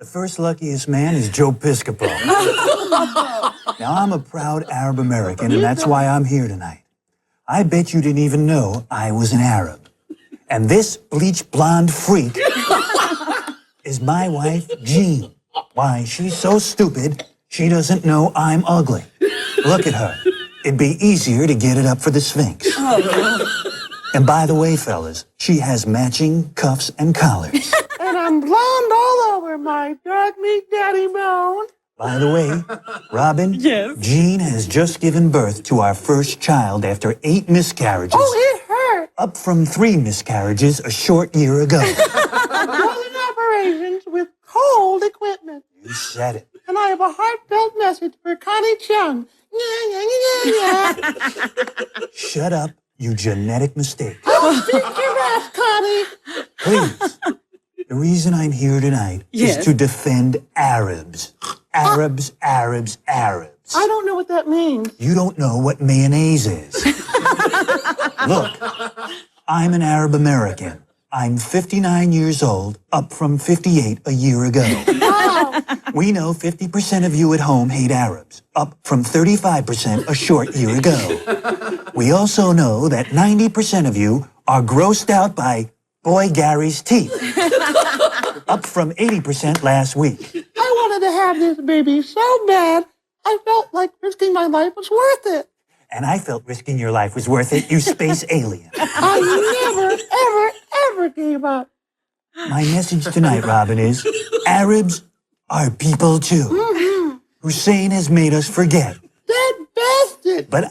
The first luckiest man is Joe Piscopo. Now, I'm a proud Arab American, and that's why I'm here tonight. I bet you didn't even know I was an Arab. And this bleach blonde freak is my wife, Jean. Why, she's so stupid, she doesn't know I'm ugly. Look at her. It'd be easier to get it up for the Sphinx. And by the way, fellas, she has matching cuffs and collars. And I'm blonde all over my dark meat daddy bone. By the way, Robin, Yes? Jean has just given birth to our first child after 8 miscarriages. Oh, it hurt. Up from 3 miscarriages a short year ago. Wasn't operations with cold equipment. You said it. And I have a heartfelt message for Connie Chung. Shut up, you genetic mistake. Oh, beat your ass, Connie. Please. The reason I'm here tonight Yes. is to defend Arabs. Arabs, Arabs, Arabs. I don't know what that means. You don't know what mayonnaise is. Look, I'm an Arab American. I'm 59 years old, up from 58 a year ago. Wow. We know 50% of you at home hate Arabs, up from 35% a short year ago. We also know that 90% of you are grossed out by Boy Gary's teeth, up from 80% last week. I wanted to have this baby so bad, I felt like risking my life was worth it. And I felt risking your life was worth it, you space alien. I never, ever, ever gave up. My message tonight, Robin, is Arabs are people too. Hussein has made us forget. That bastard. But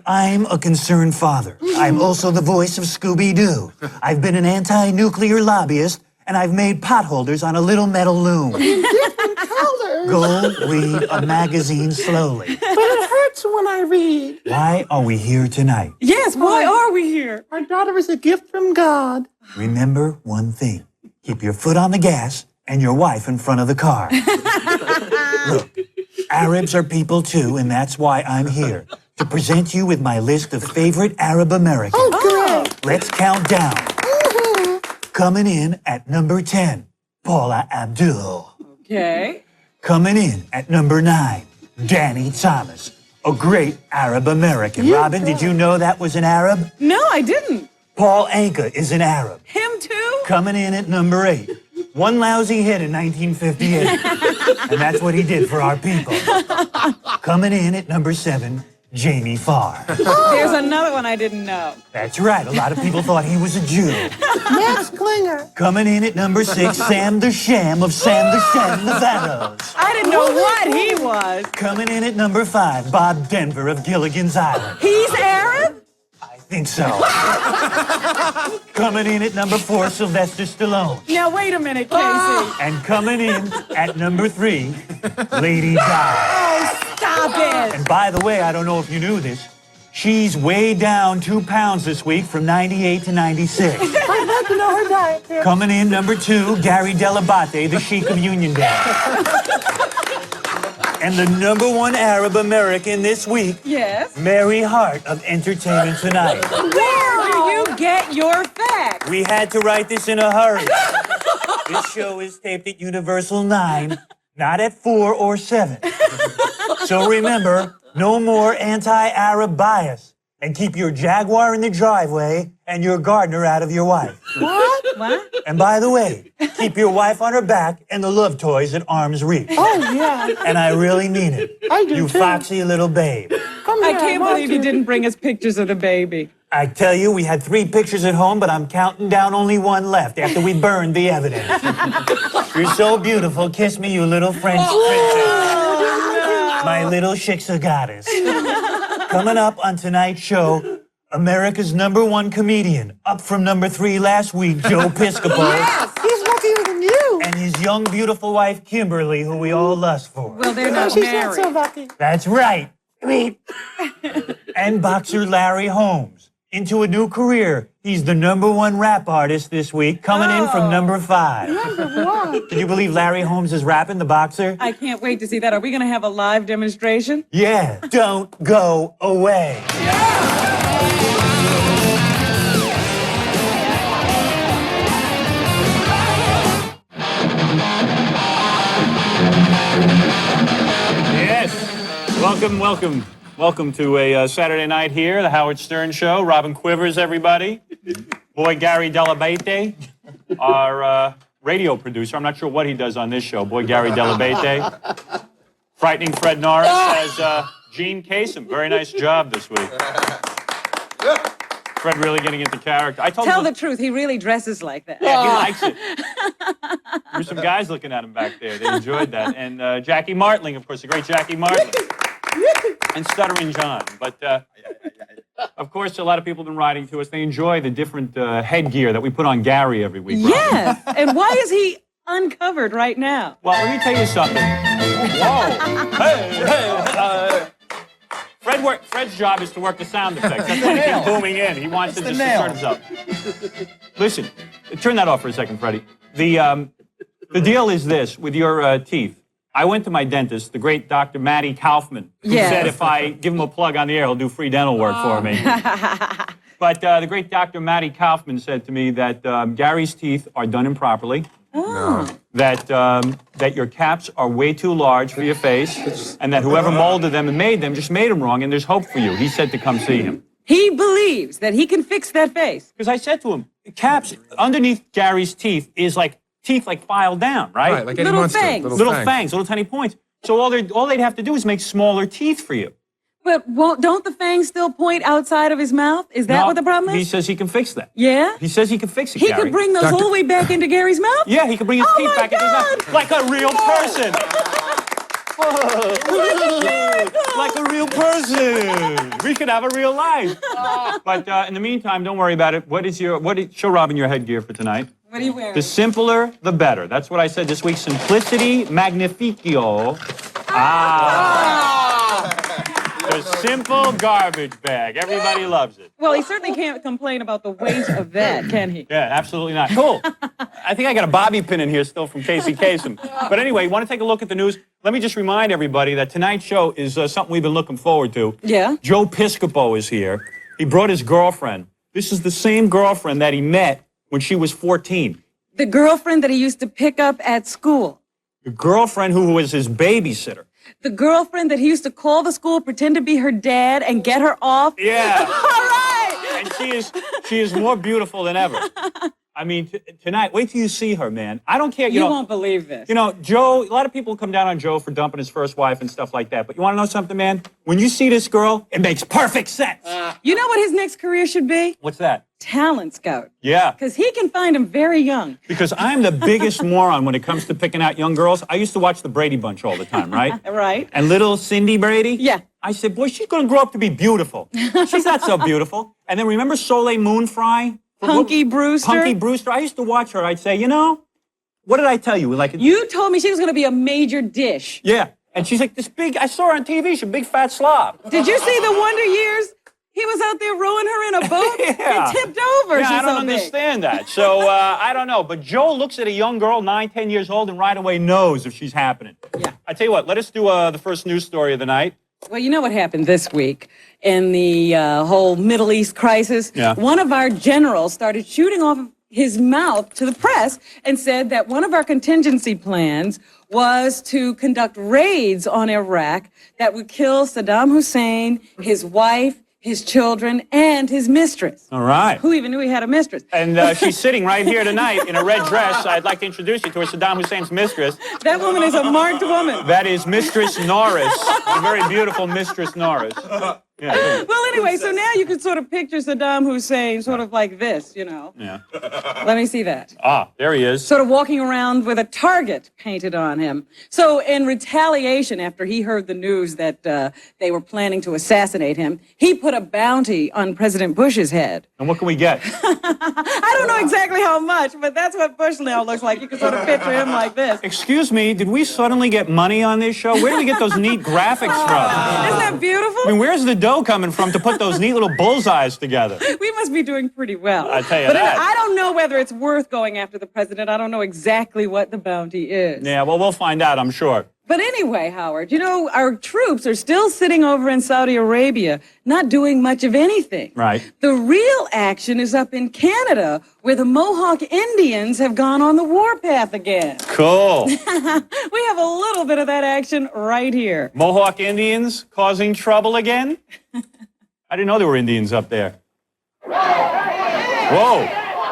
I'm a concerned father. I'm also the voice of Scooby-Doo. I've been an anti-nuclear lobbyist, and I've made potholders on a little metal loom. In different colors. Go read a magazine slowly. But it hurts when I read. Why are we here tonight? Yes, why are we here? Our daughter is a gift from God. Remember one thing. Keep your foot on the gas and your wife in front of the car. Look, Arabs are people too, and that's why I'm here. To present you with my list of favorite Arab Americans. Oh, good. Let's count down. Coming in at number 10, Paula Abdul. Okay. Coming in at number 9, Danny Thomas, a great Arab American. You Robin, did you know that was an Arab? No, I didn't. Paul Anka is an Arab. Him too? Coming in at number 8, one lousy hit in 1958. And that's what he did for our people. Coming in at number 7, Jamie Farr. There's another one I didn't know. That's right, a lot of people thought he was a Jew. Max Klinger. Coming in at number 6, Sam the Sham of Sam the Sham Nevados. I didn't know what he was. Coming in at number 5, Bob Denver of Gilligan's Island. He's Arab? I think so. Coming in at number 4, Sylvester Stallone. Now, wait a minute, Casey. And coming in at number 3, Lady Di. Oh, stop it. And by the way, I don't know if you knew this, she's way down 2 pounds this week from 98 to 96. I'd like to know her diet tip. Coming in number 2, Gary Delabate, the Sheik of Uniondale. And the number 1 Arab American this week, Yes? Mary Hart of Entertainment Tonight. Where do you get your facts? We had to write this in a hurry. This show is taped at Universal 9, not at 4 or 7. So remember, no more anti-Arab bias. And keep your Jaguar in the driveway and your gardener out of your wife. What? And by the way, keep your wife on her back and the love toys at arm's reach. Oh, yeah. And I really mean it. I do, You too. foxy little babe. Come I here, can't want believe you to. didn't bring us pictures of the baby. I tell you, we had 3 pictures at home, but I'm counting down only 1 left after we burned the evidence. You're so beautiful. Kiss me, you little French princess. My little Shiksa goddess. Coming up on tonight's show, America's number 1 comedian, up from number 3 last week, Joe Piscopo. Yes, he's luckier than you. And his young, beautiful wife, Kimberly, who we all lust for. Well, they're No, not she's married. not so lucky. That's right. And boxer Larry Holmes. Into a new career. He's the number 1 rap artist this week, coming in from number 5. Number 1. Can you believe Larry Holmes is rapping, the boxer? I can't wait to see that. Are we going to have a live demonstration? Yeah, don't go away. Yes. Welcome to a Saturday night here, the Howard Stern Show. Robin Quivers, everybody. Boy Gary Delabate, our radio producer. I'm not sure what he does on this show. Boy Gary Delabate. Frightening Fred Norris as Gene Kasem. Very nice job this week. Fred really getting into character. I told Tell him the truth, he really dresses like that. Yeah, he likes it. There's some guys looking at him back there. They enjoyed that. And Jackie Martling, of course, the great Jackie Martling. And Stuttering John. But, of course, a lot of people have been writing to us. They enjoy the different headgear that we put on Gary every week. Yes. And why is he uncovered right now? Well, let me tell you something. Whoa. Hey. Fred's job is to work the sound effects. That's why he keeps booming in. He wants to just assert himself. Listen, turn that off for a second, Freddie. The deal is this, with your teeth. I went to my dentist, the great Dr. Matty Kaufman, who said if I give him a plug on the air, he'll do free dental work for me. But the great Dr. Matty Kaufman said to me that Gary's teeth are done improperly. That your caps are way too large for your face, and that whoever molded them and made them just made them wrong, and there's hope for you. He said to come see him. He believes that he can fix that face. Because I said to him, caps underneath Gary's teeth is like teeth like filed down, right? Right, like any Little monster. fangs. Little fangs, little tiny points. So all they'd have to do is make smaller teeth for you. But don't the fangs still point outside of his mouth? Is that what the problem is? He says he can fix that. Yeah? He says he can fix it, He Gary. could bring those all the way back into Gary's mouth? Yeah, he could bring his teeth my back into his God. mouth. Like a real person. Like a real person. We could have a real life. But in the meantime, don't worry about it. Show Robin your headgear for tonight. What are you wearing? The simpler, the better. That's what I said this week. Simplicity Magnificio. The simple garbage bag. Everybody loves it. Well, he certainly can't complain about the weight of that, can he? Yeah, absolutely not. Cool. I think I got a bobby pin in here still from Casey Kasem. But anyway, you want to take a look at the news? Let me just remind everybody that tonight's show is something we've been looking forward to. Yeah? Joe Piscopo is here. He brought his girlfriend. This is the same girlfriend that he met when she was 14. The girlfriend that he used to pick up at school. The girlfriend who was his babysitter. The girlfriend that he used to call the school, pretend to be her dad, and get her off. Yeah. All right. And she is more beautiful than ever. I mean, tonight, wait till you see her, man. I don't care. You won't believe this. You know, Joe, a lot of people come down on Joe for dumping his first wife and stuff like that. But you want to know something, man? When you see this girl, it makes perfect sense. You know what his next career should be? What's that? Talent scout. Yeah. Because he can find them very young. Because I'm the biggest moron when it comes to picking out young girls. I used to watch the Brady Bunch all the time, right? Right. And little Cindy Brady? Yeah. I said, boy, she's going to grow up to be beautiful. She's not so beautiful. And then remember Soleil Moonfry? Punky Brewster. Punky Brewster. I used to watch her. I'd say, you know, what did I tell you? Like, You told me she was going to be a major dish. yeah. And she's like this big, I saw her on TV. She's a big fat slob. Did you see the Wonder Years? He was out there rowing her in a boat. Yeah. It tipped over. Yeah, She's I don't so big. understand that. So, I don't know. But Joe looks at a young girl, 9, 10 years old, and right away knows if she's happening. Yeah. I tell you what, let us do the first news story of the night. Well, you know what happened this week in the whole Middle East crisis? Yeah. One of our generals started shooting off his mouth to the press and said that one of our contingency plans was to conduct raids on Iraq that would kill Saddam Hussein, his wife, his children, and his mistress. All right. Who even knew he had a mistress? And she's sitting right here tonight in a red dress. I'd like to introduce you to her, Saddam Hussein's mistress. That woman is a marked woman. That is Mistress Norris, the very beautiful Mistress Norris. Yeah. Well, anyway, so now you can sort of picture Saddam Hussein sort of like this, you know. Yeah. Let me see that. Ah, there he is. Sort of walking around with a target painted on him. So in retaliation, after he heard the news that they were planning to assassinate him, he put a bounty on President Bush's head. And what can we get? I don't know exactly how much, but that's what Bush now looks like. You can sort of picture him like this. Excuse me, did we suddenly get money on this show? Where did we get those neat graphics from? Isn't that beautiful? I mean, where's the dough coming from to put those neat little bullseyes together? We must be doing pretty well. I tell you but that. I don't know whether it's worth going after the president. I don't know exactly what the bounty is. Yeah, well, we'll find out, I'm sure. But anyway, Howard, you know, our troops are still sitting over in Saudi Arabia, not doing much of anything. Right. The real action is up in Canada, where the Mohawk Indians have gone on the warpath again. Cool. We have a little bit of that action right here. Mohawk Indians causing trouble again? I didn't know there were Indians up there. Whoa.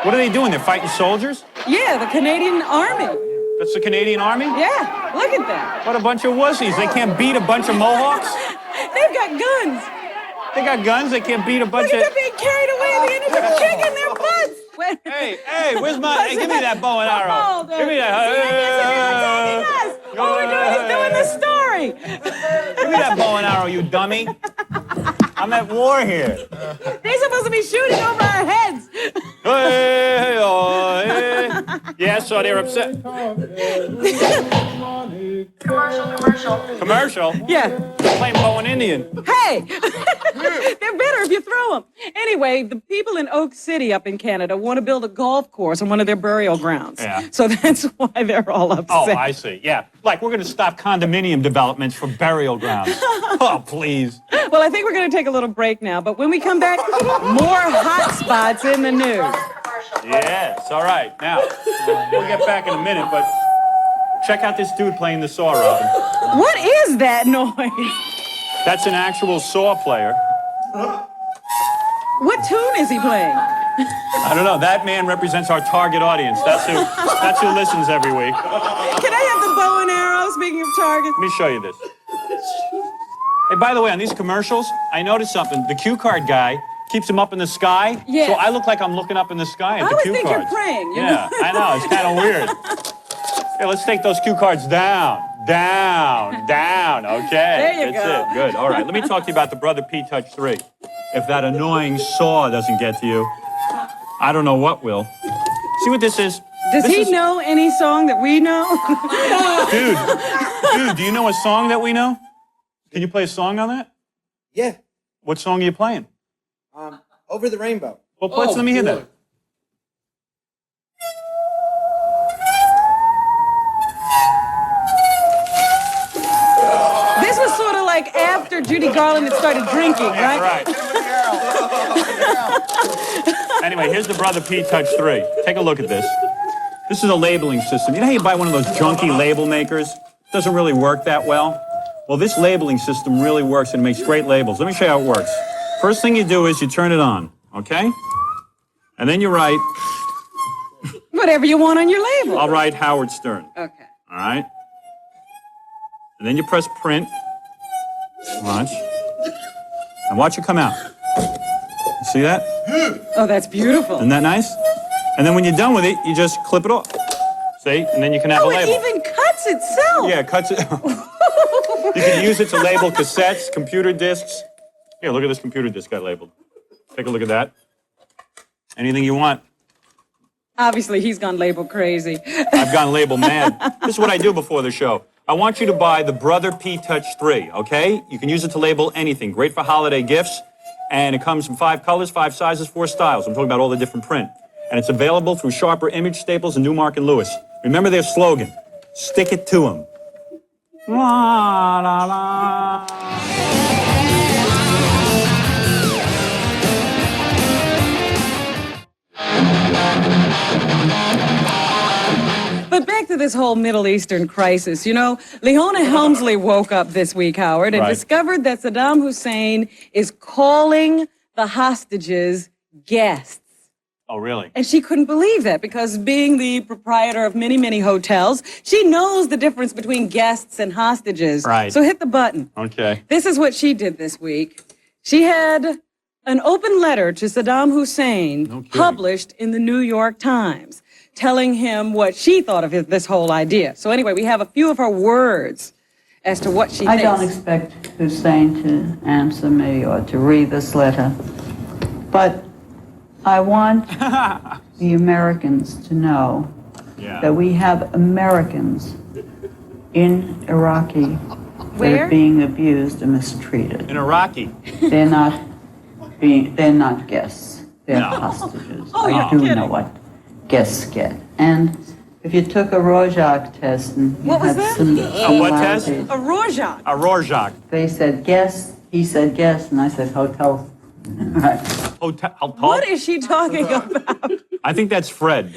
What are they doing? They're fighting soldiers? Yeah, the Canadian Army. That's the Canadian Army? Yeah, look at that. What a bunch of wussies. They can't beat a bunch of Mohawks? They've got guns. They got guns. They can't beat a bunch Look of... at them being carried away. The Indians are kicking their butts. Hey, where's my... Hey, give me that bow and arrow. Give me that. All we're doing is doing the story. Give me that bow and arrow, you dummy. I'm at war here. They're supposed to be shooting over our heads. Hey, oh, hey. Yeah, so they're upset. Commercial? Yeah. Playing bow and Indian. Hey, they're better if you throw them. Anyway, the people in Oak City up in Canada want to build a golf course on one of their burial grounds. Yeah. So that's why they're all upset. Oh, I see. Yeah. Like, we're going to stop condominium developments for burial grounds. Oh, please. Well, I think we're going to take a little break now, but when we come back, more hot spots in the news. Yes, all right. Now, we'll get back in a minute, but check out this dude playing the saw, Robin. What is that noise? That's an actual saw player. What tune is he playing? I don't know. That man represents our target audience. That's who listens every week. Can I have the bow and arrow, speaking of targets? Let me show you this. Hey, by the way, on these commercials, I noticed something. The cue card guy keeps them up in the sky. Yeah. So I look like I'm looking up in the sky at I the always cue think cards. you're praying. You Yeah, I know. It's kind of weird. Hey, let's take those cue cards down. Down. Okay. There you That's go. it. Good. All right. Let me talk to you about the Brother P Touch 3. If that annoying saw doesn't get to you, I don't know what will. See what this is? Does he know any song that we know? Dude, do you know a song that we know? Can you play a song on that? Yeah. What song are you playing? Over the Rainbow. Well, let me hear that. This was sort of like after Judy Garland had started drinking, right? Right. Anyway, here's the Brother P Touch 3. Take a look at this. This is a labeling system. You know how you buy one of those junky label makers? Doesn't really work that well. Well, this labeling system really works and makes great labels. Let me show you how it works. First thing you do is you turn it on, okay? And then you write, Whatever you want on your label. I'll write Howard Stern, Okay. all right? And then you press print. Watch. And watch it come out. You see that? Oh, that's beautiful. Isn't that nice? And then when you're done with it, you just clip it off. See? And then you can have a Oh, label. it even cuts itself. Yeah, it cuts it. You can use it to label cassettes, computer discs. Here, look at this computer disc I labeled. Take a look at that. Anything you want. Obviously, he's gone label crazy. I've gone label mad. This is what I do before the show. I want you to buy the Brother P Touch 3, okay? You can use it to label anything. Great for holiday gifts. And it comes in 5 colors, 5 sizes, 4 styles. I'm talking about all the different print. And it's available through Sharper Image Staples and Newmark and Lewis. Remember their slogan, stick it to 'em. La, la, la. But back to this whole Middle Eastern crisis. You know, Leona Helmsley woke up this week, Howard, and Right. discovered that Saddam Hussein is calling the hostages guests. Oh, really? And she couldn't believe that because being the proprietor of many, many hotels, she knows the difference between guests and hostages. Right. So hit the button. Okay. This is what she did this week. She had an open letter to Saddam Hussein No kidding. published in the New York Times, telling him what she thought of this whole idea. So anyway, we have a few of her words as to what she I thinks. don't expect Hussein to answer me or to read this letter, but I want the Americans to know Yeah. that we have Americans in Iraqi that Where? are being abused and mistreated. In Iraqi. They're not guests. They're No. hostages. Oh, I you're do kidding. know what guests get. And if you took a Rorschach test and you What was had that? some what test? similarities. A Rorschach. A Rorschach. They said guess, he said guess, and I said hotel. Right. Hotel. What is she talking about? I think that's Fred.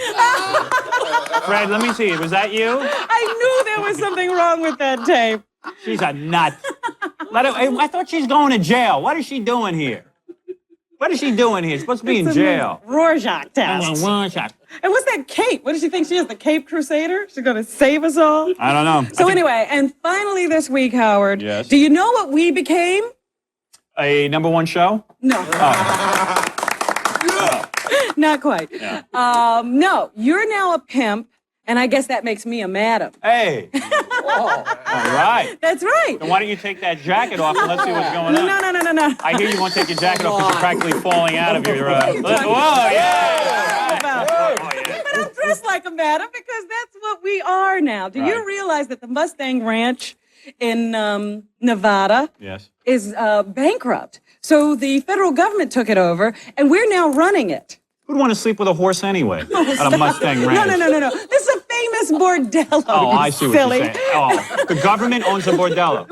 Fred, let me see. Was that you? I knew there was something wrong with that tape. She's a nut. I thought she's going to jail. What is she doing here? What is she doing here? She's supposed to be in jail. Rorschach test. Rorschach. And what's that cape? What does she think she is, the Cape Crusader? She's going to save us all? I don't know. So anyway, and finally this week, Howard, Yes. do you know what we became? A #1 show? No. Not quite. Yeah. No, you're now a pimp, and I guess that makes me a madam. Hey. All right. That's right. Then why don't you take that jacket off and let's see what's going on? No. I hear you won't take your jacket off because you're practically falling out of your... talking whoa, yeah! about? Oh, yeah. But I'm dressed like a madam because that's what we are now. Do you Right. realize that the Mustang Ranch in Nevada Yes. is bankrupt? So the federal government took it over, and we're now running it. Who'd want to sleep with a horse anyway? At a Mustang Ranch. No. This is a famous bordello. Oh, you I see what silly. you're saying. Oh, the government owns a bordello.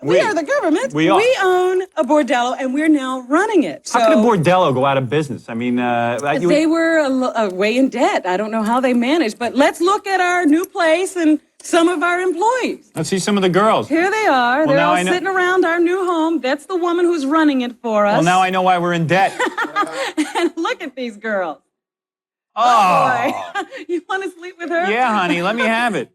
We are the government. We are. We own a bordello, and we're now running it. So How could a bordello go out of business? I mean, they were way in debt. I don't know how they managed, but let's look at our new place and some of our employees. let's see some of the girls. Here they are. They're now all I know- sitting around our new home. That's the woman who's running it for us. Well, now I know why we're in debt. And look at these girls. Oh. Boy, you want to sleep with her? Yeah, honey, let me have it.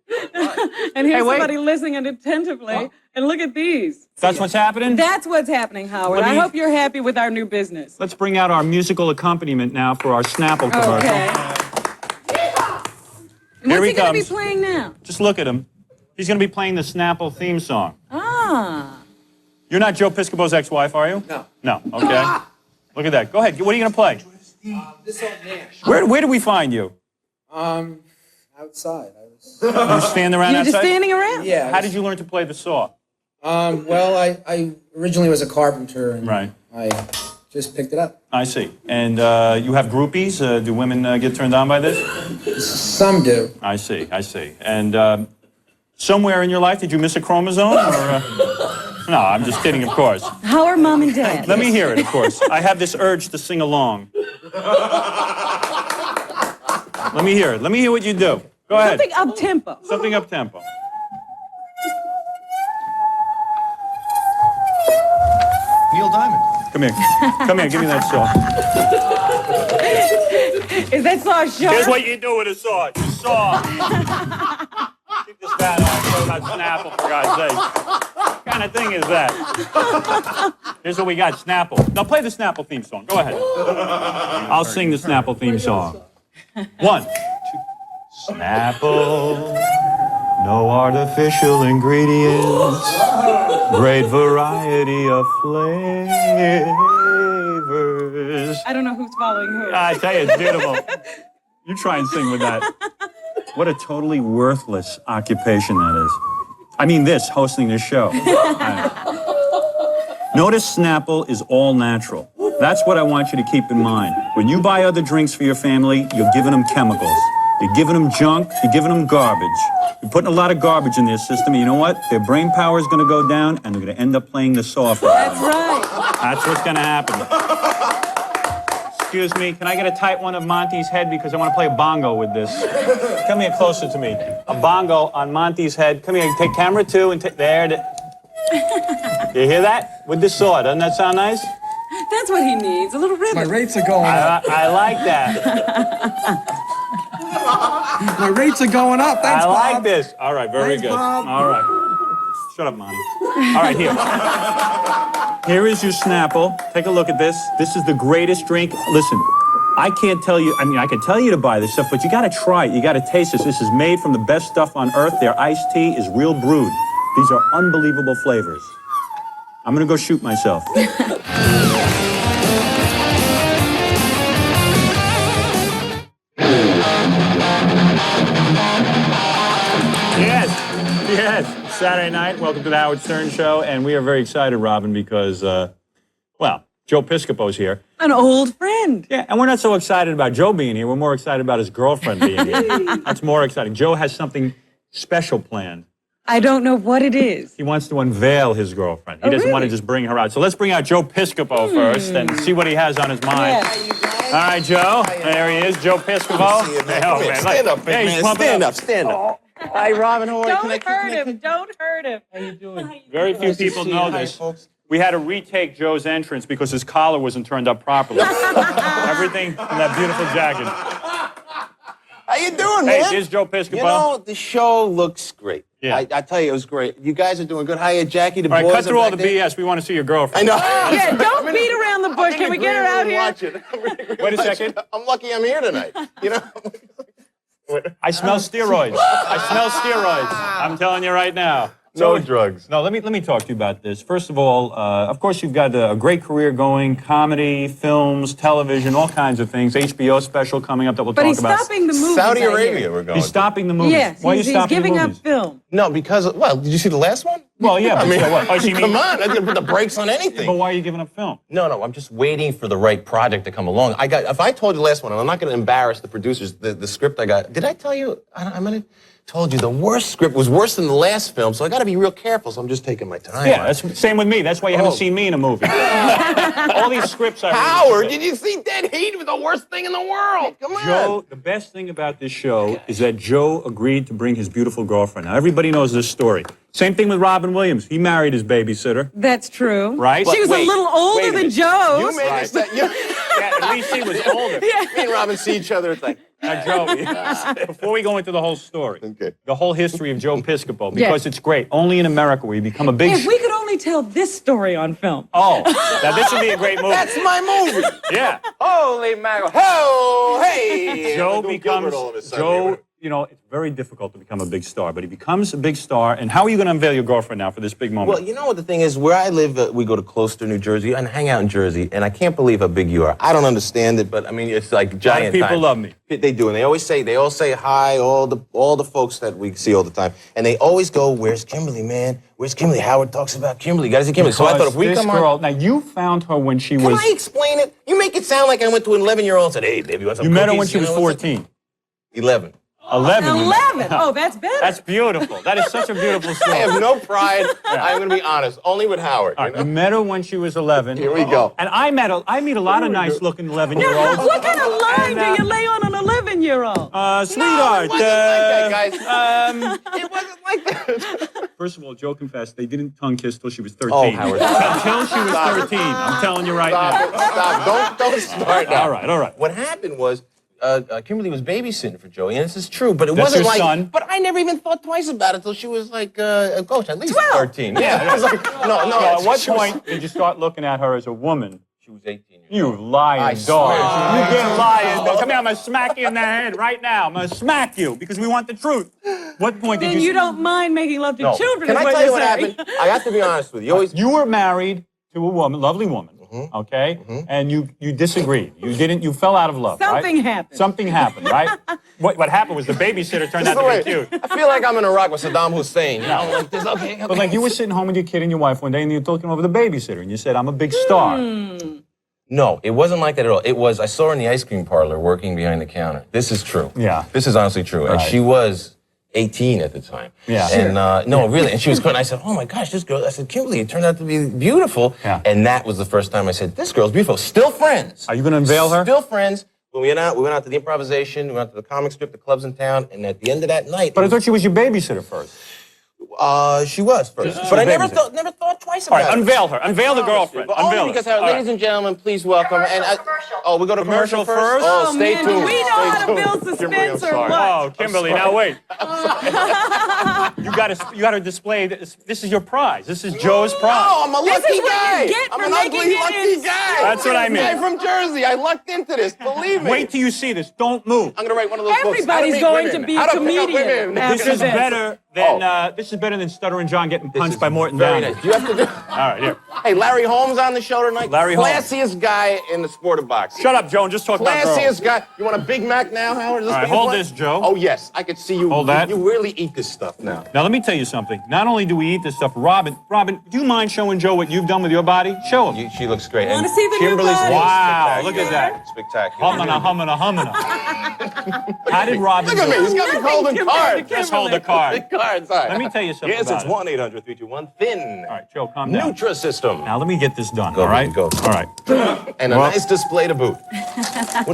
And here's Hey, wait. somebody listening attentively. And look at these. That's what's happening? That's what's happening, Howard. Let me- I hope you're happy with our new business. Let's bring out our musical accompaniment now for our Snapple commercial. Okay. And Here what's he he going to be comes. playing now? Just look at him. He's going to be playing the Snapple theme song. Ah. You're not Joe Piscopo's ex-wife, are you? No. No, okay. Look at that. Go ahead. What are you going to play? This old man. Where did we find you? Outside. I was. You were standing around You're outside? just standing around? Yeah. How did you learn to play the saw? Well, I originally was a carpenter, and Right. I just picked it up. I see. And you have groupies? Do women get turned on by this? Some do. I see. And somewhere in your life, did you miss a chromosome? Or, no, I'm just kidding, of course. How are mom and dad? Let me hear it, of course. I have this urge to sing along. Let me hear it. Let me hear what you do. Go ahead. Something up-tempo. Something up-tempo. Neil Diamond. Come here. Come here. Give me that saw. Is that saw sharp? Here's what you do with a saw. You saw. Keep this guy on. Talk about Snapple, for God's sake. What kind of thing is that? Here's what we got, Snapple. Now play the Snapple theme song. Go ahead. I'll sing the Snapple theme song. 1, 2. Snapple, no artificial ingredients, great variety of flavors. I don't know who's following who. I tell you, it's beautiful. You try and sing with that. What a totally worthless occupation that is. I mean hosting this show. Notice Snapple is all natural. That's what I want you to keep in mind. When you buy other drinks for your family, you're giving them chemicals. You're giving them junk. You're giving them garbage. You're putting a lot of garbage in their system, and you know what? Their brain power is going to go down, and they're going to end up playing the saw for That's right. That's what's going to happen. Excuse me, can I get a tight one of Monty's head because I want to play a bongo with this? Come here closer to me. A bongo on Monty's head. Come here, take camera 2 and there. You hear that? With the saw, doesn't that sound nice? That's what he needs, a little rhythm. My rates are going up. I like that. My rates are going up. Thanks, I Bob. like this. All right, very Thanks, good. Bob. All right. Shut up, Monty. All right, here. Here is your Snapple. Take a look at this. This is the greatest drink. Listen, I can't tell you, I mean, I can tell you to buy this stuff, but you got to try it. You got to taste this. This is made from the best stuff on earth. Their iced tea is real brewed. These are unbelievable flavors. I'm going to go shoot myself. Yes. Saturday night. Welcome to the Howard Stern Show. And we are very excited, Robin, because, well, Joe Piscopo's here. An old friend. Yeah, and we're not so excited about Joe being here. We're more excited about his girlfriend being here. That's more exciting. Joe has something special planned. I don't know what it is. He wants to unveil his girlfriend. He doesn't want to just bring her out. So let's bring out Joe Piscopo first and see what he has on his mind. Yes. All right, Joe. There he is, Joe Piscopo. Stand up, big man. Stand up. Hi, Robin. How are you? Don't hurt him. Don't hurt him. How you doing? Very few people know this. folks. We had to retake Joe's entrance because his collar wasn't turned up properly. Everything in that beautiful jacket. How you doing, man? Hey, here's Joe Piscopo. You know, the show looks great. Yeah. I tell you, it was great. You guys are doing good. Hiya, Jackie. The All right, boys cut through all are the back there. BS. We want to see your girlfriend. I know. Yeah, don't beat around the bush. Can we get her out here? Wait a second. I'm lucky I'm here tonight. You know? I smell steroids. I smell steroids. I'm telling you right now. No drugs. No, let me talk to you about this. First of all, of course, you've got a great career going, comedy, films, television, all kinds of things. HBO special coming up that we'll But talk he's about. stopping the movies. Saudi I hear. Arabia, we're going. He's stopping the movies. Yes, Why are you he's stopping giving the up movies? film. No, because, well, did you see the last one? Well, yeah, but I mean, so what? Oh, so you mean- come on. I didn't put the brakes on anything. But why are you giving up film? No, I'm just waiting for the right project to come along. If I told you the last one, and I'm not going to embarrass the producers, the script I got, did I tell you? I might have told you the worst script was worse than the last film, so I got to be real careful, so I'm just taking my time. Yeah, that's the same with me. That's why you haven't seen me in a movie. All these scripts I read. Howard, did you see Dead Heat? It was the worst thing in the world. Come on. Joe, the best thing about this show is that Joe agreed to bring his beautiful girlfriend. Now, everybody knows this story. Same thing with Robin Williams. He married his babysitter. That's true. Right? She was Wait, a little older wait a than minute. Joe's. You made this. Yeah, at least he was older. Me and Robin see each other. It's like, Now, Joe, before we go into the whole story, Okay. the whole history of Joe Piscopo, because it's great. Only in America where you become a big... If we could only tell this story on film. Oh, now this would be a great movie. that's my movie. Yeah. Holy mackerel. Oh, hey. Joe I'm doing becomes... Gilbert all of a sudden Joe, here. you know, it's very difficult to become a big star, but he becomes a big star. And how are you going to unveil your girlfriend now for this big moment? Well, you know what the thing is? Where I live, we go to Closter, New Jersey, and hang out in Jersey, and I can't believe how big you are. I don't understand it, but I mean, it's like giant. people time. love me. They do, and they all say hi, all the folks that we see all the time, and they always go, "Where's Kimberly, man? Where's Kimberly?" Howard talks about Kimberly. You gotta see Kimberly. So I thought if we this come girl, on, now you found her when she can was... I explain it? You make it sound like I went to an 11-year-old and said, "Hey, baby, want some You met her cookies?" when she was know, what's up? 14. 11. 11. you met her. 11. Oh, that's better. That's beautiful. That is such a beautiful I story. have no pride. I'm gonna be honest. Only with Howard. All You right, you know? met her when she was 11. Here we go. And I meet a lot of nice-looking 11-year-olds. What kind of line do you lay on an 11-year-old? Sweetheart. It wasn't like that, guys. It wasn't like that. First of all, Joe confessed they didn't tongue kiss till she was 13. Oh, Howard. Until she was 13. I'm telling you right now. Stop. Don't start now. All right. What happened was, Kimberly was babysitting for Joey, and this is true, but it That's wasn't your like. son? But I never even thought twice about it until she was like, coach, at least 12. 13. Yeah, it was like, no. So at what she was- point did you start looking at her as a woman? She was 18 years You old. lying I dog. swear. You been lying dog. Come here, I'm going to smack you in the head right now. I'm going to smack you because we want the truth. What point did Then you... you don't mind making love to No. children, Can is I what tell you you're what saying. happened? I have to be honest with you. You were married to a woman, lovely woman, okay? And you disagreed. You fell out of love, Something right? happened. Something happened, right? What happened was the babysitter turned out to be cute. I feel like I'm in Iraq with Saddam Hussein. You know, like this. Okay. But like you were sitting home with your kid and your wife one day and you were talking over the babysitter and you said, I'm a big star. No, it wasn't like that at all. It was, I saw her in the ice cream parlor working behind the counter. This is true. Yeah. This is honestly true. And Right. she was 18 at the time. Yeah. And no, really. And she was good. I said, oh my gosh, this girl, I said, Kimberly, it turned out to be beautiful. Yeah. And that was the first time I said, this girl's beautiful. Still friends. Are you going to unveil her? Still friends. When we went out to the improvisation, we went out to the comic strip, the clubs in town, and at the end of that night. But I thought she was your babysitter first. She was first. She But I was never babysitter. thought twice All about right, it. unveil her. Unveil the girlfriend. But Unveil only because, her. All ladies and gentlemen, please welcome. Oh, we go to commercial first? Oh, stay man, tuned. do we know Stay how to tuned. build Kimberly, I'm suspense or sorry. what? Oh, Kimberly, now wait. You got to display this. This is your prize. This is Joe's prize. Oh, I'm a This lucky is what guy. you get I'm for an making ugly, it lucky in- guy. That's what I mean. Guy from Jersey. I lucked into this. Believe me. Wait till you see this. Don't move. I'm gonna write one of those books. Everybody's going to be a comedian. This after is better than this is better than Stuttering John getting punched by Morton Very Downey. nice. You have to do. All right, here. Hey, Larry Holmes on the show tonight. Larry Holmes. Classiest guy in the sport of boxing. Shut up, Joe, and just talk about girls. Classiest guy. You want a Big Mac now, Howard? Is this All right, what you hold want? this, Joe. Oh, yes. I could see you. Hold that. You really eat this stuff now. Now, let me tell you something. Not only do we eat this stuff, Robin, do you mind showing Joe what you've done with your body? Show him. She looks great. Wanna see the new Kimberly's body? Wow, look at that. Spectacular. Hummina. How did Robin Look at do me. it? He's got me holding cards. Just hold the card. Cards. All right. Let me tell you something Yes, about it's 1-800-321-THIN. All right, Joe, calm down. Nutrisystem. Now, let me get this done, Go, all right? go. All right. And a nice display to boot.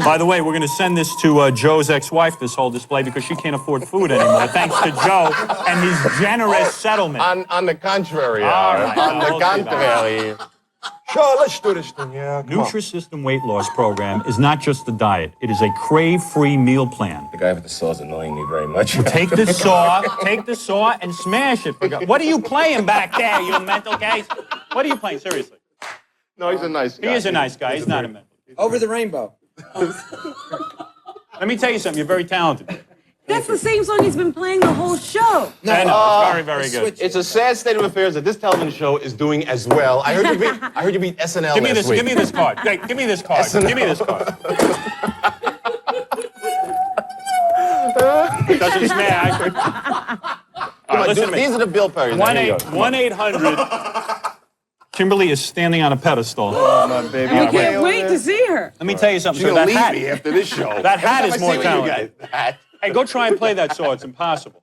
By the way, we're going to send this to Joe's ex-wife, this whole display, because she can't afford food anymore, thanks to Joe and his generous settlement. On the contrary, All right, on the we'll see about contrary. Sure, let's do this thing, yeah. Come on. Nutrisystem weight loss program is not just a diet. It is a crave-free meal plan. The guy with the saw is annoying me very much. Take the saw and smash it. What are you playing back there, you mental case? What are you playing, seriously? No, he's a nice guy. He is a nice guy. He's not a mental case. Over the rainbow. Let me tell you something. You're very talented. That's the same song he's been playing the whole show. I know. It's very, very good. It's a sad state of affairs that this television show is doing as well. I heard you beat SNL Give me last this. week. Give me this card. Hey, give me this card. SNL. Give me this card. Doesn't smash. All right, listen to me. These are the Bill Perrys. There you go. 1-800. Kimberly is standing on a pedestal. Oh, my baby. I can't wait to see her. Let me tell you something. She's sir. gonna That leave hat. me after this show. That hat Every is time I more see you talented. guys, hat. Hey, go try and play that saw. It's impossible.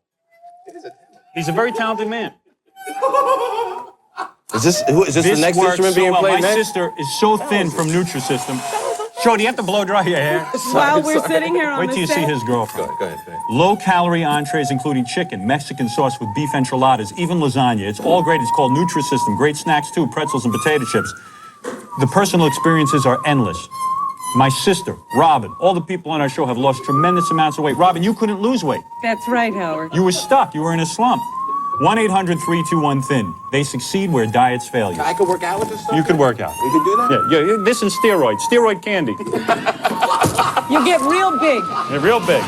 He's a very talented man. Is this the next works instrument so being well. played My next? sister is so thin from Nutrisystem. Joe, do you have to blow dry your hair? While we're sitting here on Wait the till you see set. his girlfriend. Go ahead. Low-calorie entrees including chicken, Mexican sauce with beef enchiladas, even lasagna. It's all great. It's called Nutrisystem. Great snacks, too, pretzels and potato chips. The personal experiences are endless. My sister, Robin, all the people on our show have lost tremendous amounts of weight. Robin, you couldn't lose weight. That's right, Howard. You were stuck. You were in a slump. 1-800-321-THIN. They succeed where diets fail you. I could work out with this stuff? You could work out. We could do that? Yeah, this and steroid candy. You get real big. They're real big.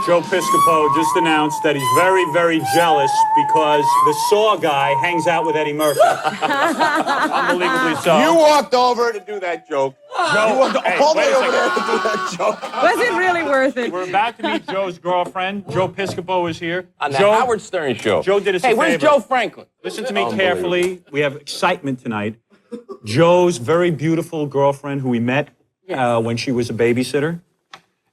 Joe Piscopo just announced that he's very, very jealous because the Saw guy hangs out with Eddie Murphy. Unbelievably so. You walked over to do that joke. Joe, You walked all the wait way a over there second. to do that joke. Was it really worth it? We're about to meet Joe's girlfriend. Joe Piscopo is here. On the Joe, Howard Stern show. Joe did us Hey, a where's favor. Joe Franklin? Listen to me carefully. We have excitement tonight. Joe's very beautiful girlfriend who we met when she was a babysitter.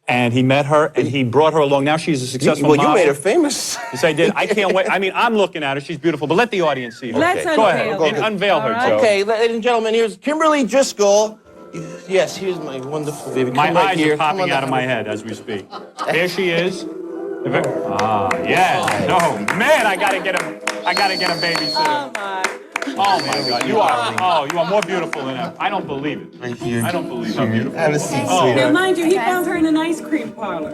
And he met her, and he brought her along. Now she's a successful model. You made her famous. Yes, I did. I can't wait. I mean, I'm looking at her. She's beautiful. But let the audience see her. Let's Go ahead. unveil her. Unveil her, All right. Joe. Okay, ladies and gentlemen, here's Kimberly Driscoll. Yes, here's my wonderful baby. My Come right eyes here. are Come popping on out of down. my head as we speak. There she is. Yes. No, man, I gotta get a babysitter. Oh my God, you are more beautiful than ever. I don't believe it. Right here. I don't believe how beautiful. Have a seat, Now, sweetheart. mind you, he found her in an ice cream parlor.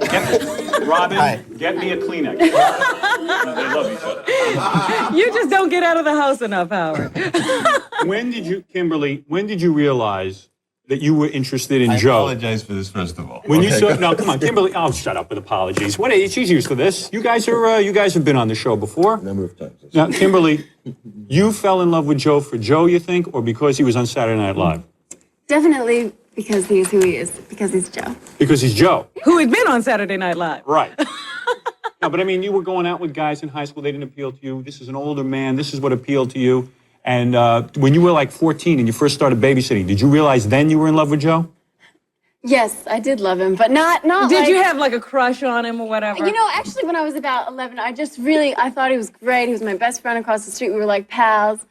Robin, get me a Kleenex. They love each other. You just don't get out of the house enough, Howard. Kimberly, when did you realize that you were interested in Joe? apologize for this, first of all. When you saw, no, come on, Kimberly. Oh, shut up with apologies. She's used to this. You guys have been on the show before. A number of times. Now, Kimberly, you fell in love with Joe for Joe, you think, or because he was on Saturday Night Live? Definitely because he's who he is, because he's Joe. Because he's Joe. Who had been on Saturday Night Live. Right. No, but I mean, you were going out with guys in high school. They didn't appeal to you. This is an older man. This is what appealed to you. And when you were like 14 and you first started babysitting, did you realize then you were in love with Joe? Yes, I did love him, but not Did like, you have like a crush on him or whatever? You know, actually, when I was about 11, I thought he was great. He was my best friend across the street. We were like pals.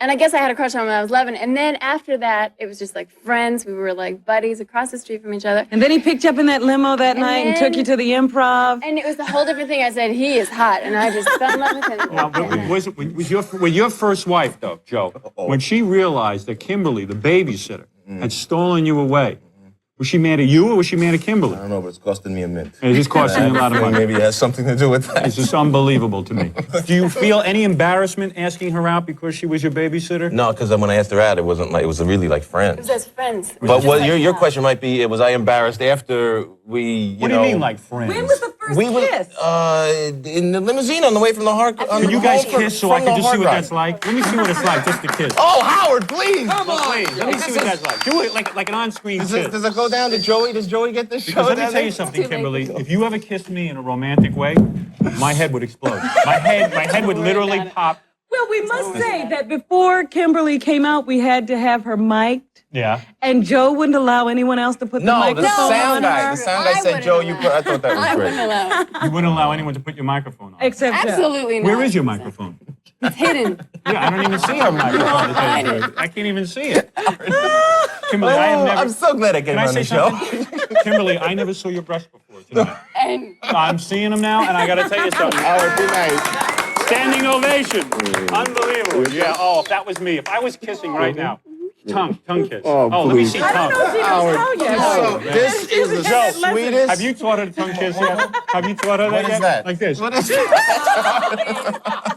And I guess I had a crush on him when I was 11. And then after that, it was just like friends. We were like buddies across the street from each other. And then he picked you up in that limo that night and then- took you to the Improv. And it was a whole different thing. I said, he is hot. And I just fell in love with him. Now, was your first wife, though, Joe, when she realized that Kimberly, the babysitter, had stolen you away, Was she mad at you or was she mad at Kimberly? I don't know, but it's costing me a mint. It's just costing you a lot of money. Maybe it has something to do with that. It's just unbelievable to me. Do you feel any embarrassment asking her out because she was your babysitter? No, because when I asked her out, it wasn't like, it was really like It friends. was as friends. But what your question might be, was I embarrassed after we, What do you mean, like friends? When was the first we were kiss? in the limousine on the way from the hard. Can you guys kiss so I can just see what that's like? Let me see what it's like, just to kiss. Oh, Howard, please! Come on! Please, let me see what that's like. Do it like an on-screen kiss. Does it go down to Joey? Does Joey get this show? Because let me tell you something, Kimberly. If you ever kissed me in a romantic way, my head would explode. My head would literally pop. Well, we must say that before Kimberly came out, we had to have her mic'd. Yeah. And Joe wouldn't allow anyone else to put the No, microphone the sound on guy. her. The sound guy said, Joe, you put. I thought that was I great. wouldn't allow. You wouldn't allow anyone to put your microphone on. Except Joe. Absolutely not. Where is your microphone? It's hidden. Yeah, I don't even see her microphone. to tell you the truth. I can't even see it. Kimberly, I have never. I'm so glad I Can get I on say the show. something? Kimberly, I never saw your breasts before tonight. And I'm seeing them now, and I got to tell you something. Howard, be nice. Standing ovation. Unbelievable. Yeah, oh, if that was me, if I was kissing right now, tongue kiss. Oh, let me see I don't know tongue. if she knows how yet. So this is the Joe, sweetest. Have you taught her the tongue kiss yet? Have you taught her that What yet? is that? Like this. What is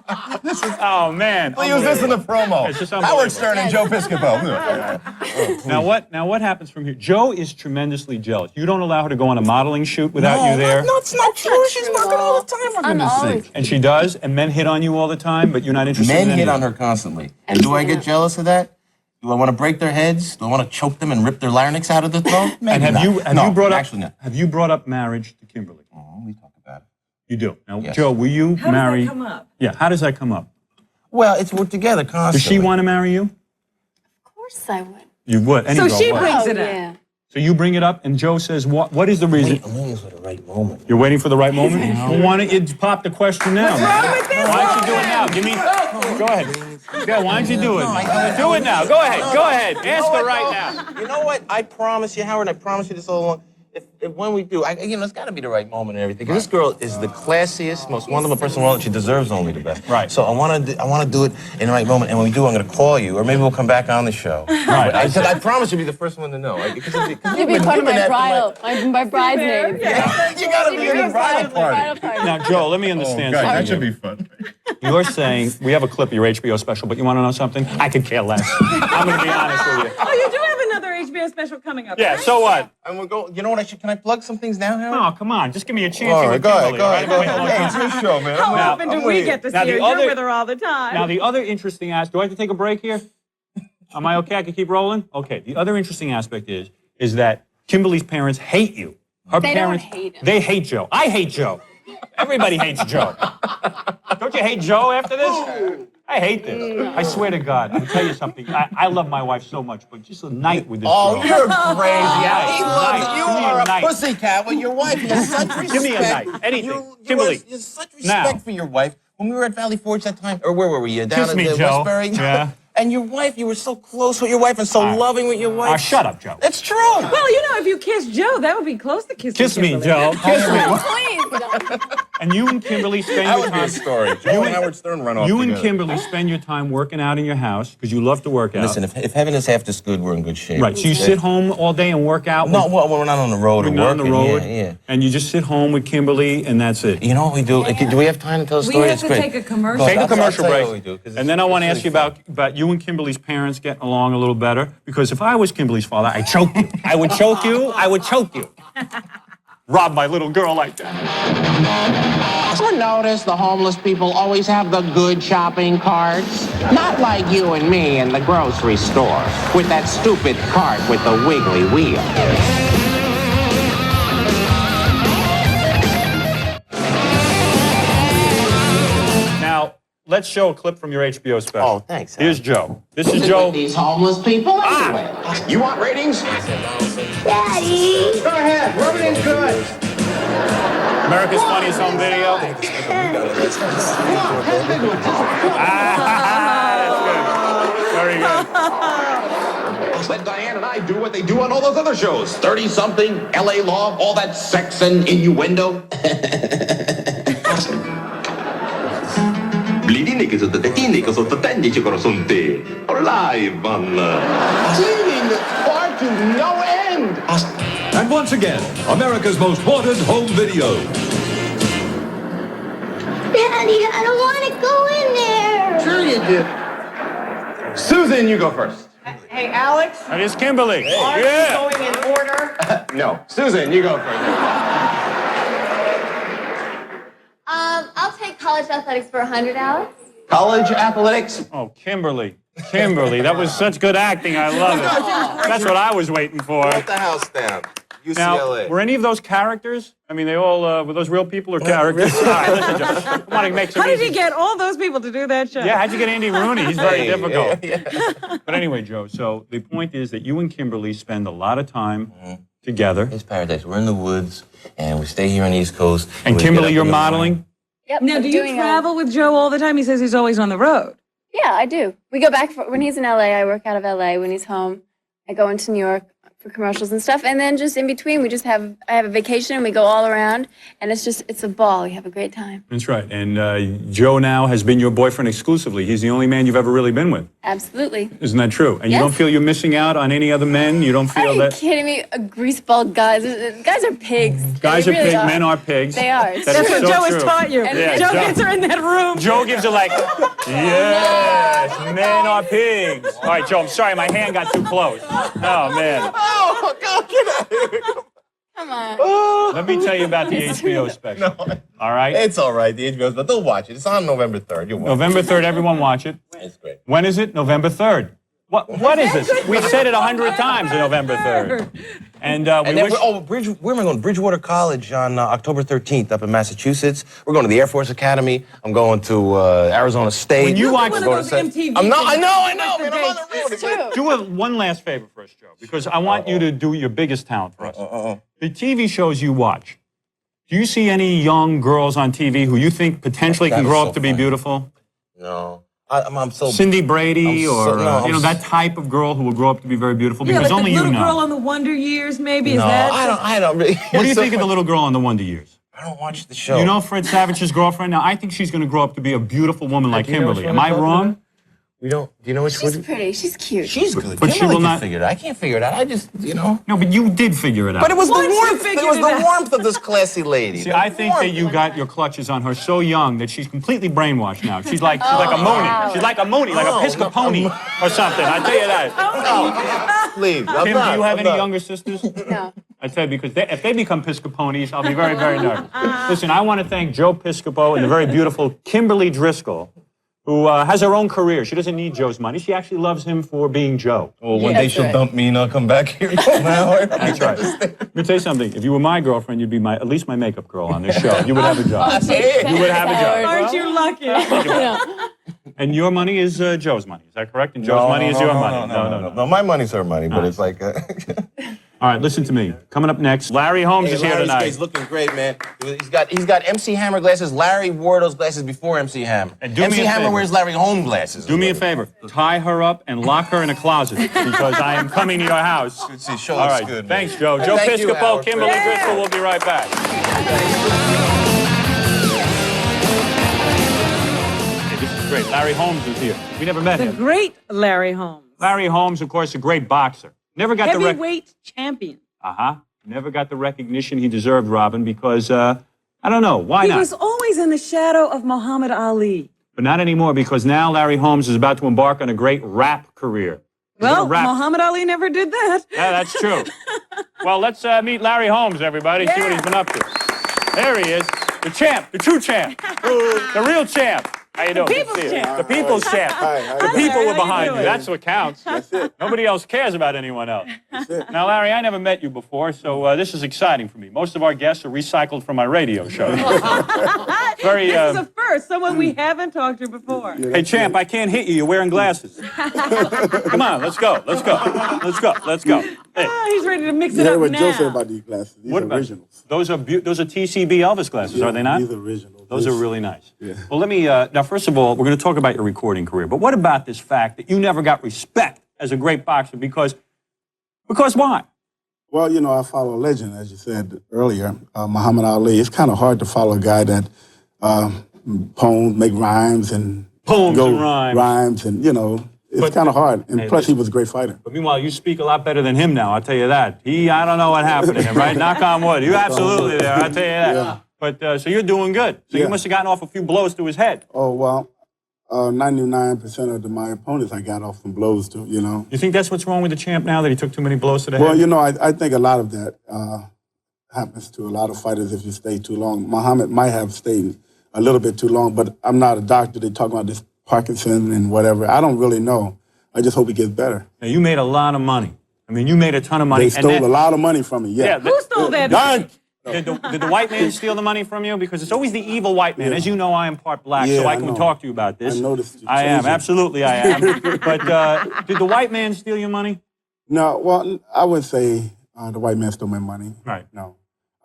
Oh, man. We'll use this in the promo. It's just unbelievable. Howard Stern and Joe Piscopo. Now what happens from here? Joe is tremendously jealous. You don't allow her to go on a modeling shoot without you there. No, it's not true. She's working all the time. I'm always. And she does, and men hit on you all the time, but you're not interested Men in hit any on her constantly. And do I get jealous of that? Do I want to break their heads? Do I want to choke them and rip their larynx out of their throat? And have Actually not. you brought up marriage to Kimberly? Oh, we talk about it. You do. Now, Yes. Joe, will you How marry? does that come up? Yeah, how does that come up? Well, we're together Does constantly. she want to marry you? Of course I would. You would. Any So girl she would. brings Oh, it up. yeah. So you bring it up, and Joe says, "What is the reason?" I'm waiting for the right moment. You're waiting for the right moment. Well, why don't you pop the question now? wrong with this Why don't you do it now? Give me. Go ahead. Yeah, why don't you do it? Do it now. Go ahead. Go ahead. Ask her right now. You know what? I promise you, Howard, and I promise you this all along. If when we do, it's got to be the right moment and everything. 'Cause this girl is the classiest, most wonderful person in the world, and she deserves only the best. Right. So I want to do it in the right moment, and when we do, I'm going to call you, or maybe we'll come back on the show. Right. I said I promise you'll be the first one to know. Because You'd be part of my bridal, my bridesmaid. You got to be in the bridal party. Now, Joe, let me understand something. that should be fun. You're saying we have a clip of your HBO special, but you want to know something? I could care less. I'm going to be honest with you. Oh, you do have another HBO special coming up. Yeah. right? So what? And we'll go. You know what? Can I plug some things now, Howard? Oh, come on. Just give me a chance. All here right, with go ahead, Kimberly, go all ahead, right? go Wait a long ahead. Hey, time. it's your show, man. How I'm often do I'm we with get to Now, see her? the You're other- with her all the time. Now, the other interesting aspect, do I have to take a break here? Am I okay? I can keep rolling? Okay. The other interesting aspect is that Kimberly's parents hate you. Her They don't parents, hate him. They hate Joe. I hate Joe. Everybody hates Joe. Don't you hate Joe after this? I hate this. I swear to God. I'll tell you something. I love my wife so much, but just a night with this Oh, girl. you're crazy. He loves it. You Give me a are a night. pussycat with your wife. You have such respect. Give me a night. Anything. You Kimberly. have such respect Now. for your wife. When we were at Valley Forge that time, or where were we? Down Kiss at me, the Joe. Westbury? Yeah. And your wife, you were so close with your wife and so loving with your wife. Shut up, Joe. It's true. Well, you know, if you kiss Joe, that would be close to kissing Kiss me, Kimberly. Joe. Kiss me. Please don't. And you and Kimberly spend That your would be a time. story. Joe and Howard Stern run off You and together. Kimberly spend your time working out in your house because you love to work out. Listen, if heaven is half this good, we're in good shape. Right. So you sit home all day and work out. No, well, we're not on the road or We're not on working. the road. Yeah. And you just sit home with Kimberly, and that's it. You know what we do? Do we have time to tell the We story? have It's to great. take a commercial. Go, Take a I'll commercial tell you break. what we do, 'cause And then I want to it's ask you really about you and Kimberly's parents getting along a little better. Because if I was Kimberly's father, I'd choke you. I would choke you. I would choke you. Rob my little girl like that. Ever notice the homeless people always have the good shopping carts? Not like you and me in the grocery store with that stupid cart with the wiggly wheel. Now, let's show a clip from your HBO special. Oh, thanks, Here's Joe. This is Joe. These homeless people anyway. You want ratings? Daddy. Go ahead. Everything's good. America's Funniest Home Video. That's good. Very good. Let Diane and I do what they do on all those other shows. 30-something, L.A. Law, all that sex and innuendo. Блідінники за детективники за татенничі коросунти. Live on. Cheating far to no end. And once again, America's most wanted home video. Daddy, I don't want to go in there. Sure you do. Susan, you go first. Hey, Alex. That is Kimberly. Are you going in order? No. Susan, you go first. I'll take college athletics for 100, Alex. College athletics. Oh, Kimberly. Kimberly, that was such good acting. I love it. That's what I was waiting for. Put the house down. UCLA. Now, were any of those characters? I mean, they all, were those real people or characters? All right, listen, Joe. I want to make some How did easy- you get all those people to do that show? Yeah, how'd you get Andy Rooney? He's very difficult. Yeah. But anyway, Joe, so the point is that you and Kimberly spend a lot of time together. It's paradise. We're in the woods, and we stay here on the East Coast. And we Kimberly, get up you're in the morning. modeling? Yep. Now, I'm do you doing travel with Joe all the time? He says he's always on the road. Yeah, I do. We go back when he's in LA. I work out of LA. When he's home, I go into New York for commercials and stuff. And then just in between, I have a vacation and we go all around. And it's a ball. We have a great time. That's right. And Joe now has been your boyfriend exclusively. He's the only man you've ever really been with. Absolutely. Isn't that true? And you Yes. don't feel you're missing out on any other men? You don't Are feel you that... kidding me? Greaseball guys. Guys are pigs. Guys They are really pigs, men are pigs. They are. That That's is what so Joe true. has taught you. Yeah, Joe Joe- gets her in that room. Joe gives her like, yes, men are pigs. All right, Joe, I'm sorry, my hand got too close. Oh, man. Oh, God, get out of here. Come on. Let me tell you about the HBO special. All right? It's all right, the HBO's, but they'll watch it. It's on November 3rd. You'll watch November 3rd, everyone watch it. it. It's great. When is it? November 3rd. What is this? We've said it 100 times, November 3rd. And we And then wish... where am I going? Bridgewater College on October 13th up in Massachusetts. We're going to the Air Force Academy. I'm going to Arizona State. When you watch- One of those MTV I'm not, I know, things man. with I'm the on the road. It's true. Do one last favor for us, Joe, because I want you to do your biggest talent for us. The TV shows you watch, do you see any young girls on TV who you think potentially That can is grow so up to be funny. beautiful? No. I'm so... Cindy Brady I'm so- or, no, I'm that type of girl who will grow up to be very beautiful? Yeah, Because like only the you little know. girl on the Wonder Years, maybe? Is No, that? I don't really... What do you think of the little girl on the Wonder Years? I don't watch the show. You know Fred Savage's girlfriend? Now, I think she's going to grow up to be a beautiful woman like Do you know which Kimberly. one Am I I'm talking wrong? about? We don't... Do you know which She's one? pretty. She's cute. She's good. But she Kimberly will can not- figure it out. I can't figure it out. I just, No, but you did figure it out. But it was Once the you warmth. It figured was it the out. warmth of this classy lady. See, I think that you got your clutches on her so young that she's completely brainwashed now. She's like a Mooney. wow. She's like a Mooney, like a Piscoponi or something. I tell you that. Please. Kim, do you have any younger sisters? No. I tell you, because if they become Piscoponis, I'll be very, very nervous. Listen, I want to thank Joe Piscopo and the very beautiful Kimberly Driscoll, who has her own career. She doesn't need Joe's money. She actually loves him for being Joe. Well, one Yeah, day that's she'll right. dump me and I'll come back here. That's right. Let me tell you something. If you were my girlfriend, you'd be at least my makeup girl on this show. You would have a job. You would have a job. Aren't you lucky? And your money is Joe's money. Is that correct? And Joe's money is your money. No, my money's her money, but it's like... All right, listen to me. Coming up next, Larry Holmes is here Larry's tonight. He's looking great, man. He's got MC Hammer glasses. Larry wore those glasses before MC Hammer. And do me MC a Hammer favor. wears Larry Holmes glasses. Do me a favor. Tie her up and lock her in a closet because I am coming to your house. Good to see. Show All looks right. good, man. Thanks, Joe. Joe Thank you, Piscopo, Howard. Kimberly Driscoll. We'll be right back. Hey, this is great. Larry Holmes is here. We never met The him. great Larry Holmes. Larry Holmes, of course, a great boxer. Never got the Heavyweight champion. Never got the recognition he deserved, Robin, because I don't know. Why He not? was always in the shadow of Muhammad Ali. But not anymore, because now Larry Holmes is about to embark on a great rap career. He's Well, gonna rap. Muhammad Ali never did that. Yeah, that's true. Well, let's meet Larry Holmes, everybody. See what he's been up to. There he is, the champ, the true champ, the real champ. How you doing? people's Good to see you. champ. The people's champ. The people Larry, were how you behind you. doing? That's what counts. That's it. Nobody else cares about anyone else. That's it. Now, Larry, I never met you before, so this is exciting for me. Most of our guests are recycled from my radio show. Very. This is a first, someone we haven't talked to before. Hey, champ, I can't hit you. You're wearing glasses. Come on, let's go. Let's go. Let's go. Let's go. Hey. He's ready to mix You it heard up what now. Joe said about these glasses. These What are about- originals. Those are TCB Elvis glasses, are they not? These are original. Those are really nice. Yeah. Well, let me, now, first of all, we're going to talk about your recording career, but what about this fact that you never got respect as a great boxer because why? Well, you know, I follow a legend, as you said earlier, Muhammad Ali. It's kind of hard to follow a guy that make rhymes and Poems and rhymes. and, you know, it's kind of hard. And plus, he was a great fighter. But meanwhile, you speak a lot better than him now, I'll tell you that. I don't know what happened to him, right? Knock on wood. You absolutely there, I'll tell you that. Yeah. But, so you're doing good. So you must have gotten off a few blows to his head. Oh, well, 99% of my opponents I got off from blows to, you know. You think that's what's wrong with the champ now, that he took too many blows to the head? Well, you know, I think a lot of that happens to a lot of fighters if you stay too long. Muhammad might have stayed a little bit too long, but I'm not a doctor. They talk about this Parkinson and whatever. I don't really know. I just hope he gets better. Now, you made a lot of money. I mean, you made a ton of money. They stole a lot of money from me, yeah. Who stole that? Did the white man steal the money from you? Because it's always the evil white man. Yeah. As you know, I am part black, Yeah, so I I can know. talk to you about this. I noticed you I am, changing. absolutely I am. But did the white man steal your money? No, well, I wouldn't say the white man stole my money. Right. No.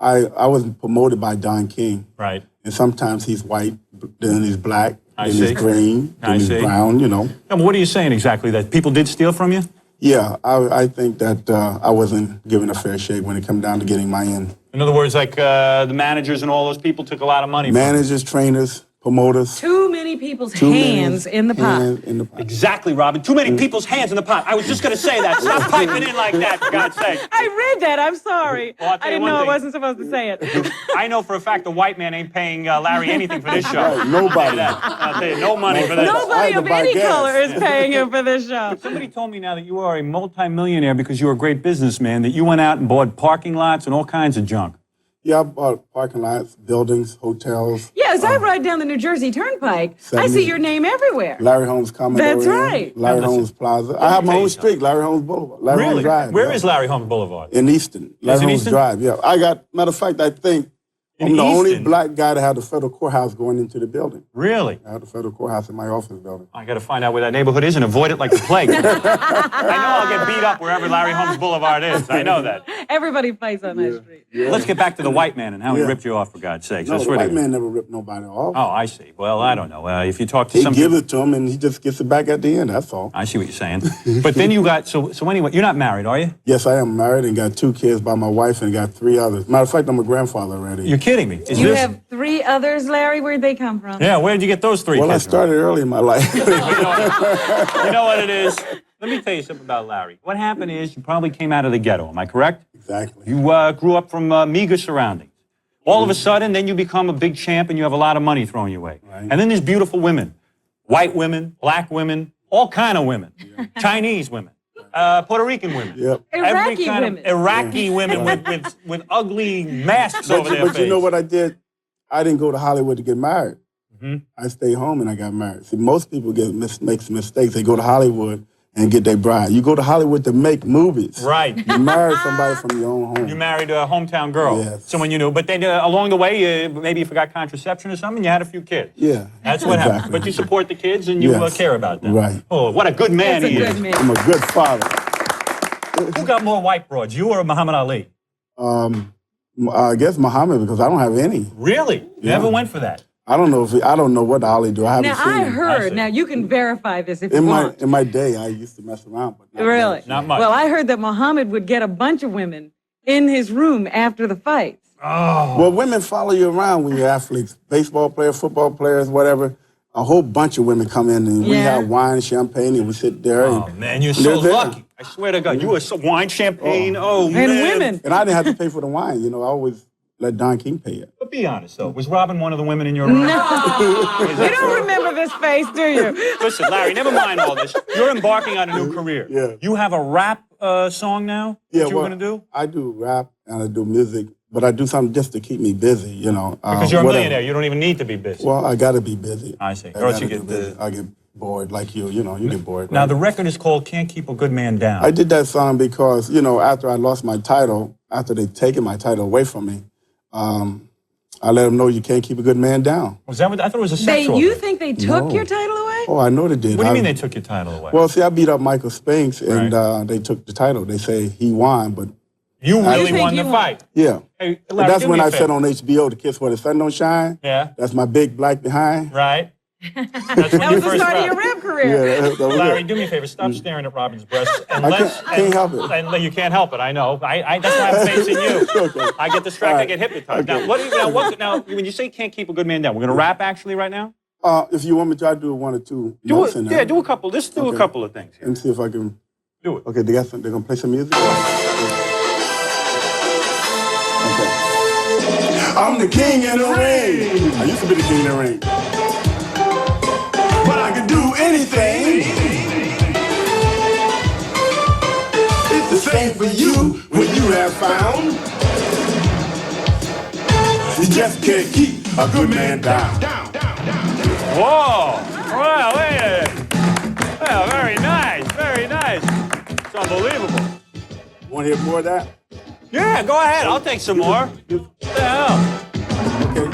I was promoted by Don King. Right. And sometimes he's white, then he's black, I then see. he's green, I then he's see. brown, you know. No, but what are you saying exactly? That people did steal from you? Yeah, I think that I wasn't given a fair shake when it come down to getting my end. In other words, like the managers and all those people took a lot of money from you. Managers, trainers, promoters. Too many people's Too many hands in the pot. hands in the pot. Exactly, Robin. Too many people's hands in the pot. I was just going to say that. Stop piping in like that, for God's sake. I read that. I'm sorry. Well, I'll tell I you didn't one know I thing. wasn't supposed to say it. I know for a fact the white man ain't paying Larry anything for this show. Right, nobody. I'll tell you, no money for this. I Nobody had to of buy any gas. color is paying him for this show. Somebody told me now that you are a multimillionaire because you're a great businessman, that you went out and bought parking lots and all kinds of junk. Yeah, I bought parking lots, buildings, hotels. Yeah, as I ride down the New Jersey Turnpike, I see your name everywhere. Larry Holmes Commodore. That's right. Larry Now, Holmes Plaza. I have my own street, Larry Holmes Boulevard. Larry Holmes Drive. Where is Larry Holmes Boulevard? In Easton. Yes, Larry in Holmes Easton? Drive, yeah. I got, matter of fact, I think In I'm the only Easton? black guy to have the federal courthouse going into the building. Really? I have the federal courthouse in my office building. I got to find out where that neighborhood is and avoid it like the plague. I know I'll get beat up wherever Larry Holmes Boulevard is. I know that. Everybody fights on that street. Let's get back to the white man and how he Yeah. ripped you off, for God's sakes. No, That's the really white man never ripped nobody off. Oh, I see. Well, I don't know. If you talk to He some gives people, it to him and he just gets it back at the end, that's all. I see what you're saying. But then you got, so anyway, you're not married, are you? Yes, I am married and got 2 kids by my wife and got 3 others. Matter of fact, I'm a grandfather already. You're kidding me. Is You this? have 3 others, Larry. Where'd they come from? Yeah, where did you get those 3 Well, I kids from? started early in my life. You know what it is? Let me tell you something about Larry. What happened is you probably came out of the ghetto, am I correct? Exactly. You grew up from meager surroundings. All of a sudden, then you become a big champ and you have a lot of money thrown your way. Right. And then there's beautiful women. White women, black women, all kind of women. Chinese women. Puerto Rican women. Yep. Iraqi kind women. Of Iraqi women with ugly masks over their But face. you know what I did? I didn't go to Hollywood to get married. Mm-hmm. I stayed home and I got married. See, most people make some mistakes. They go to Hollywood and get their bride. You go to Hollywood to make movies. Right. You marry somebody from your own home. You married a hometown girl, Yes. someone you knew. But then along the way, maybe you forgot contraception or something, you had a few kids. Yeah. That's what happened. But you support the kids and you Yes. care about them. Right. Oh, what a good man That's a he good is. man. I'm a good father. Who got more white broads, you or Muhammad Ali? I guess Muhammad, because I don't have any. Really? You Yeah. never went for that? I don't know what Ali do. I haven't Now, seen I him. heard, see. now you can verify this if you In want. my day, I used to mess around, but not Really? much. Not much. Well, I heard that Muhammad would get a bunch of women in his room after the fights. Oh. Well, women follow you around when you're athletes. Baseball players, football players, whatever. A whole bunch of women come in and we Yeah. have wine, champagne, and we sit there. Oh, and man, you're they're so there. lucky. I swear to God, you were so wine, champagne, man. And women. And I didn't have to pay for the wine. You know, I always let Don King pay it. But be honest, though. Was Robin one of the women in your room? You don't remember this face, do you? Listen, Larry, never mind all this. You're embarking on a new career. Yeah. You have a rap song now that you're going to do? I do rap and I do music, but I do something just to keep me busy, you know. Because you're a whatever. millionaire. You don't even need to be busy. Well, I got to be busy. I see. I Or else gotta you do get busy. I get bored like you know, you get bored. Now, right? the record is called Can't Keep a Good Man Down. I did that song because, you know, after I lost my title, after they taken my title away from me, I let them know you can't keep a good man down. Was that what, I thought it was a They, sexual. you think they took No. your title away? Oh, I know they did. What do you mean they took your title away? Well, see, I beat up Michael Spinks, and Right. they took the title. They say he won, but you really think won you the won? fight. yeah. Hey, But Larry, that's do when me a I favor. said on HBO, The Kiss Where the Sun Don't Shine. Yeah. That's my big black behind. Right. That's when That you was the first start of rapped. your rap career. Yeah, that was Larry, it. do me a favor. Stop staring at Robin's breasts. And I let's, can't help it. And you can't help it. I know. That's why I'm facing you. Okay. I get distracted. All I right. get hypnotized. Okay. Now, now, when you say can't keep a good man down, we're going to rap actually right now? If you want me to, I'll do one or two. Do notes it. in Yeah, there. do a couple. Let's do a couple of things. Let me see if I can. Do it. Okay, they're gonna play some music. Okay. I'm the king in the ring. I used to be the king in the ring, but I can do anything. It's the same for you when you have found. You just can't keep a good man down. Whoa! Wow, hey. Well, very nice, very nice. It's unbelievable. Want to hear more of that? Yeah, go ahead. I'll take some more. What the hell? Okay.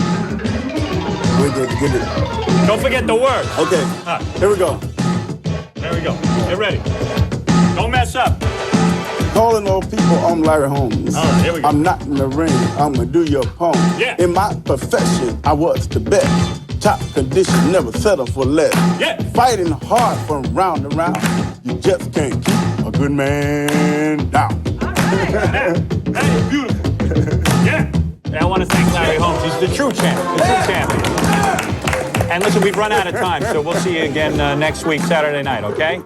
We're good to get it. Don't forget the words. Okay. Here we go. There we go. Get ready. Don't mess up. Calling all people, I'm Larry Holmes. All right, here we go. I'm not in the ring, I'm gonna do your poem. Yeah. In my profession, I was the best. Top condition, never settle for less. Yeah. Fighting hard from round to round. You just can't keep a good man down. That is beautiful. Yeah. I want to thank Larry Holmes. He's the true champion. The true champion. And listen, we've run out of time, so we'll see you again next week, Saturday night, okay?